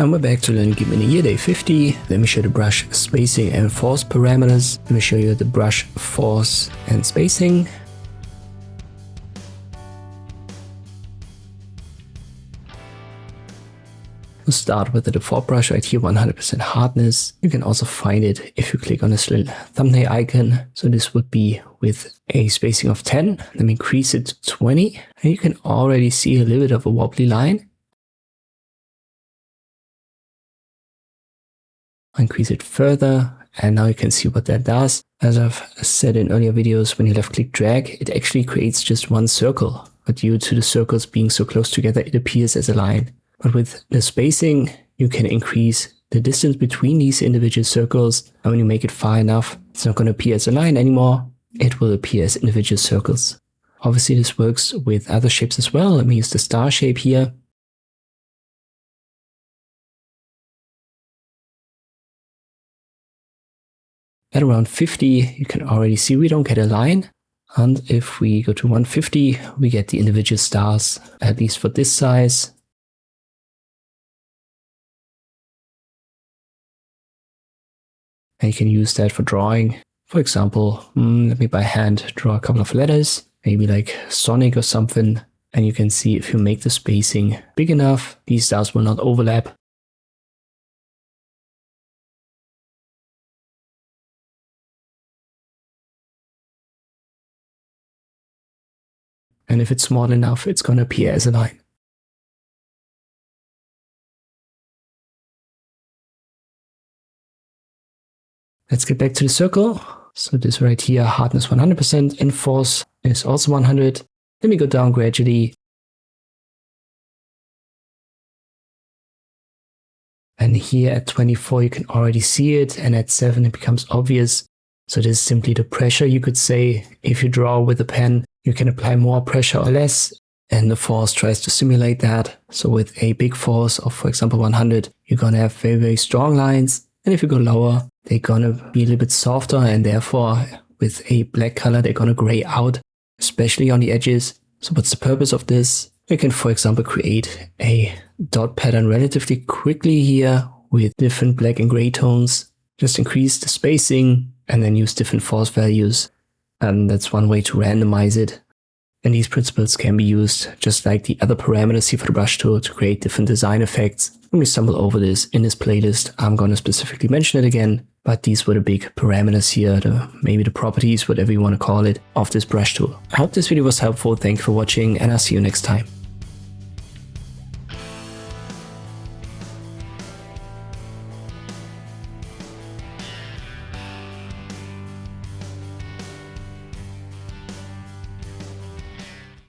And we're back to learning Gimp in a year, day 50. Let me show the brush spacing and force parameters. Let me show you the brush force and spacing. We'll start with the default brush right here, 100% hardness. You can also find it if you click on this little thumbnail icon. So this would be with a spacing of 10. Let me increase it to 20. And you can already see a little bit of a wobbly line. Increase it further, and now you can see what that does. As I've said in earlier videos, when you left click drag, it actually creates just one circle, but due to the circles being so close together, it appears as a line. But with the spacing, you can increase the distance between these individual circles, and when you make it far enough, it's not going to appear as a line anymore, it will appear as individual circles. Obviously this works with other shapes as well. Let me use the star shape here. At around 50, you can already see we don't get a line. And if we go to 150, we get the individual stars, at least for this size. And you can use that for drawing. For example, let me by hand draw a couple of letters, maybe like Sonic or something. And you can see if you make the spacing big enough, these stars will not overlap. And if it's small enough, it's going to appear as a line. Let's get back to the circle. So this right here, hardness 100% and force is also 100. Let me go down gradually. And here at 24, you can already see it. And at 7, it becomes obvious. So this is simply the pressure, you could say. If you draw with a pen, you can apply more pressure or less, and the force tries to simulate that. So with a big force of, for example, 100, you're going to have very, very strong lines. And if you go lower, they're going to be a little bit softer, and therefore with a black color, they're going to gray out, especially on the edges. So what's the purpose of this? You can, for example, create a dot pattern relatively quickly here with different black and gray tones. Just increase the spacing and then use different force values. And that's one way to randomize it. And these principles can be used just like the other parameters here for the brush tool to create different design effects. When we stumble over this in this playlist, I'm going to specifically mention it again. But these were the big parameters here, maybe the properties, whatever you want to call it, of this brush tool. I hope this video was helpful. Thank you for watching, and I'll see you next time.